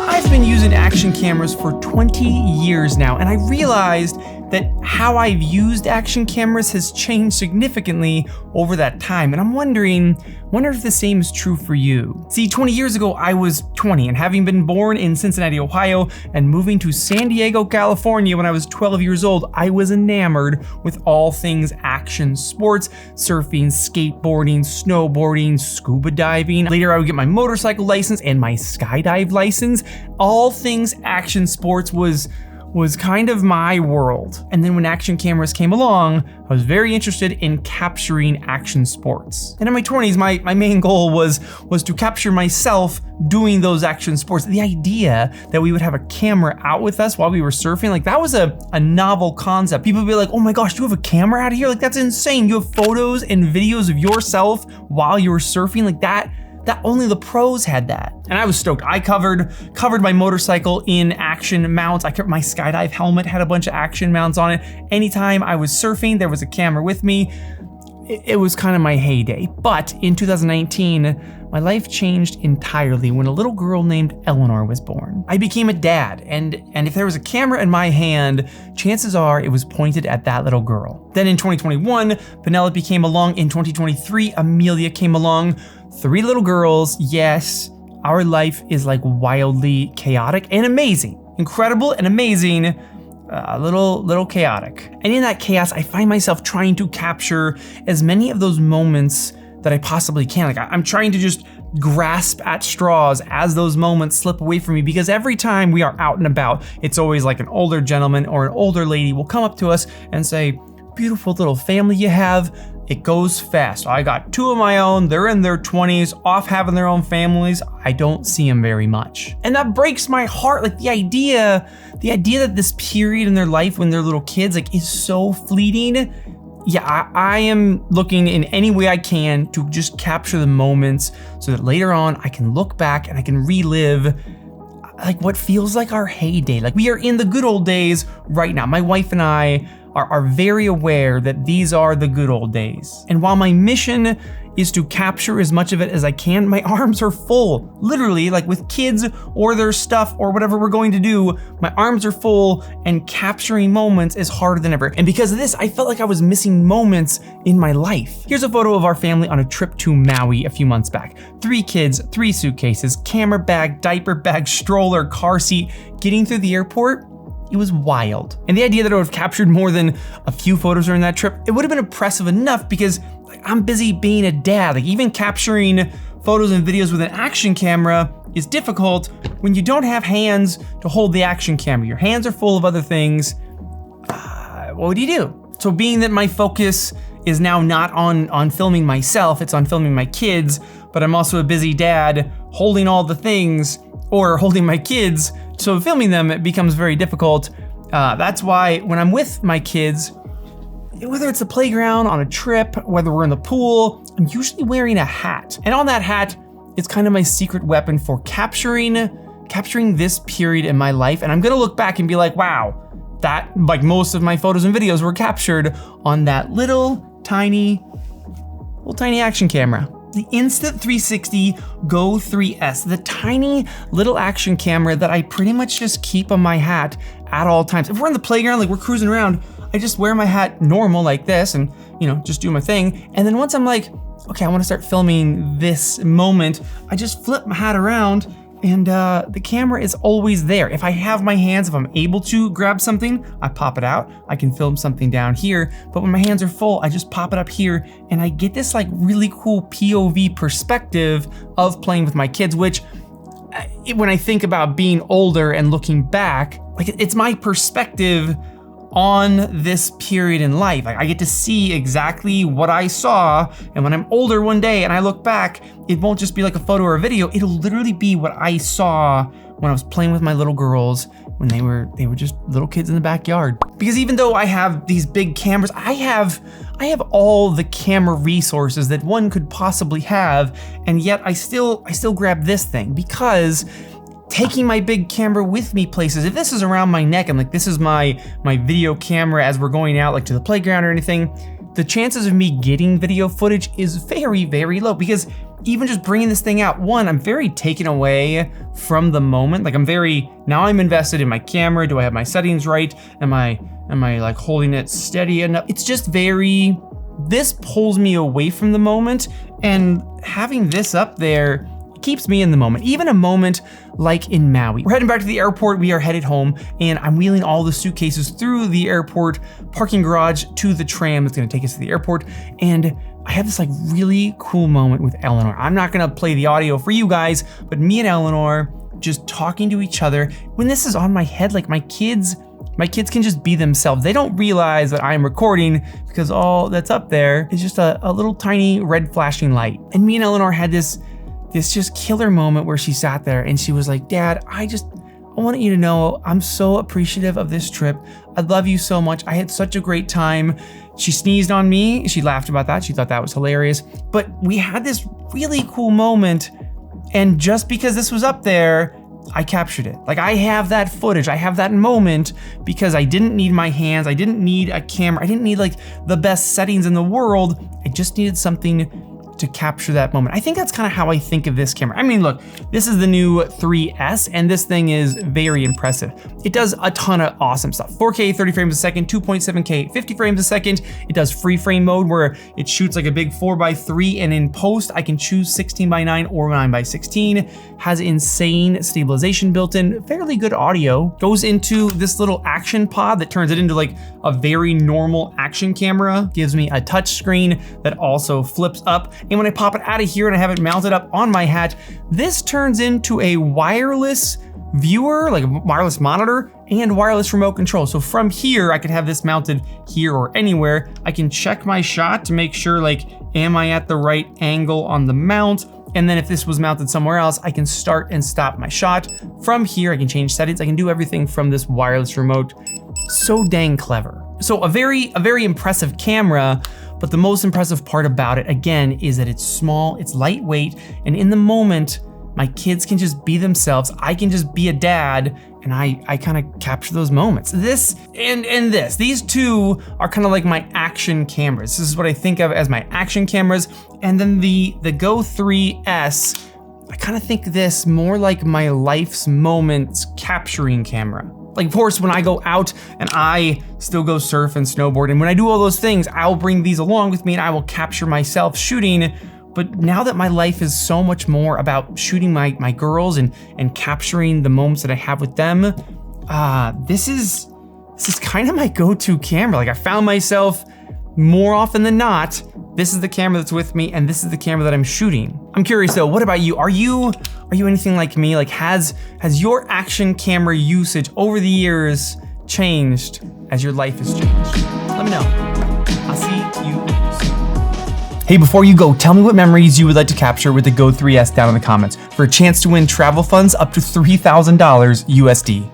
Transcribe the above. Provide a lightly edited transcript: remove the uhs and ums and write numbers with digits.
I've been using action cameras for 20 years now, and I realized that how I've used action cameras has changed significantly over that time, and I'm wondering if the same is true for you. See, 20 years ago, I was 20, and having been born in Cincinnati, Ohio, and moving to San Diego, California when I was 12 years old, I was enamored with all things action sports, surfing, skateboarding, snowboarding, scuba diving. Later, I would get my motorcycle license and my skydive license. All things action sports was kind of my world. And then when action cameras came along, I was very interested in capturing action sports. And in my 20s, my main goal was to capture myself doing those action sports. The idea that we would have a camera out with us while we were surfing, like that was a novel concept. People would be like, oh my gosh, you have a camera out of here? Like that's insane. You have photos and videos of yourself while you were surfing? Like that only the pros had that. And I was stoked. I covered my motorcycle in action mounts. My skydive helmet had a bunch of action mounts on it. Anytime I was surfing, there was a camera with me. It was kind of my heyday. But in 2019, my life changed entirely when a little girl named Eleanor was born. I became a dad, and if there was a camera in my hand, chances are it was pointed at that little girl. Then in 2021, Penelope came along. In 2023, Amelia came along. 3 little girls. Yes, our life is like wildly chaotic and amazing. Incredible and amazing, a little chaotic. And in that chaos, I find myself trying to capture as many of those moments that I possibly can. Like I'm trying to just grasp at straws as those moments slip away from me, because every time we are out and about, it's always like an older gentleman or an older lady will come up to us and say, beautiful little family you have. It goes fast. I got 2 of my own. They're in their 20s, off having their own families. I don't see them very much. And that breaks my heart. Like the idea that this period in their life when they're little kids, like is so fleeting. Yeah, I am looking in any way I can to just capture the moments so that later on I can look back and I can relive like what feels like our heyday. Like we are in the good old days right now. My wife and I are very aware that these are the good old days. And while my mission is to capture as much of it as I can, my arms are full. Literally, like with kids or their stuff or whatever we're going to do, my arms are full, and capturing moments is harder than ever. And because of this, I felt like I was missing moments in my life. Here's a photo of our family on a trip to Maui a few months back. 3 kids, 3 suitcases, camera bag, diaper bag, stroller, car seat. Getting through the airport, it was wild. And the idea that I would have captured more than a few photos during that trip, it would have been impressive enough because like, I'm busy being a dad. Like even capturing photos and videos with an action camera is difficult when you don't have hands to hold the action camera. Your hands are full of other things. What do? So being that my focus is now not on filming myself, it's on filming my kids, but I'm also a busy dad holding all the things or holding my kids, so filming them, it becomes very difficult. That's why when I'm with my kids, whether it's the playground, on a trip, whether we're in the pool, I'm usually wearing a hat. And on that hat, it's kind of my secret weapon for capturing this period in my life. And I'm gonna look back and be like, wow, that, like most of my photos and videos were captured on that little tiny action camera. The Insta360 GO 3S, the tiny little action camera that I pretty much just keep on my hat at all times. If we're in the playground, like we're cruising around, I just wear my hat normal like this and, just do my thing. And then once I'm like, okay, I want to start filming this moment, I just flip my hat around and the camera is always there. If I have my hands, if I'm able to grab something, I pop it out. I can film something down here, but when my hands are full, I just pop it up here and I get this like really cool POV perspective of playing with my kids, which when I think about being older and looking back, like it's my perspective on this period in life. Like I get to see exactly what I saw, and when I'm older one day and I look back, it won't just be like a photo or a video, it'll literally be what I saw when I was playing with my little girls when they were just little kids in the backyard. Because even though I have these big cameras, I have all the camera resources that one could possibly have, and yet I still grab this thing because taking my big camera with me places, if this is around my neck and like this is my video camera as we're going out like to the playground or anything, the chances of me getting video footage is very, very low because even just bringing this thing out, one, I'm very taken away from the moment. Like now I'm invested in my camera. Do I have my settings right? Am I like holding it steady enough? It's just this pulls me away from the moment, and having this up there keeps me in the moment. Even a moment like in Maui. We're heading back to the airport, we are headed home, and I'm wheeling all the suitcases through the airport parking garage to the tram that's gonna take us to the airport, and I have this like really cool moment with Eleanor. I'm not gonna play the audio for you guys, but me and Eleanor just talking to each other. When this is on my head, like my kids can just be themselves. They don't realize that I'm recording because all that's up there is just a little tiny red flashing light. And me and Eleanor had this just killer moment where she sat there and she was like, Dad, I want you to know I'm so appreciative of this trip. I love you so much. I had such a great time. She sneezed on me. She laughed about that. She thought that was hilarious. But we had this really cool moment, and just because this was up there, I captured it. Like I have that footage, I have that moment because I didn't need my hands, I didn't need a camera, I didn't need like the best settings in the world. I just needed something to capture that moment. I think that's kind of how I think of this camera. I mean, look, this is the new 3S, and this thing is very impressive. It does a ton of awesome stuff. 4K 30 frames a second, 2.7K 50 frames a second. It does free frame mode where it shoots like a big 4:3, and in post I can choose 16:9 or 9:16. Has insane stabilization built in, fairly good audio. Goes into this little action pod that turns it into like a very normal action camera. Gives me a touch screen that also flips up. And when I pop it out of here and I have it mounted up on my hat, this turns into a wireless viewer, like a wireless monitor and wireless remote control. So from here, I could have this mounted here or anywhere. I can check my shot to make sure, like, am I at the right angle on the mount? And then if this was mounted somewhere else, I can start and stop my shot. From here, I can change settings. I can do everything from this wireless remote. So dang clever. So a very impressive camera, but the most impressive part about it, again, is that it's small, it's lightweight, and in the moment, my kids can just be themselves. I can just be a dad, and I kind of capture those moments. This and this, these two are kind of like my action cameras. This is what I think of as my action cameras. And then the Go 3S, I kind of think this more like my life's moments capturing camera. Like, of course, when I go out and I still go surf and snowboard, and when I do all those things, I'll bring these along with me and I will capture myself shooting. But now that my life is so much more about shooting my girls and capturing the moments that I have with them, this is kind of my go-to camera. Like, I found myself more often than not, this is the camera that's with me and this is the camera that I'm shooting. I'm curious though, what about you? Are you anything like me? Like, has your action camera usage over the years changed as your life has changed? Let me know. I'll see you soon. Hey, before you go, tell me what memories you would like to capture with the Go 3S down in the comments for a chance to win travel funds up to $3,000 USD.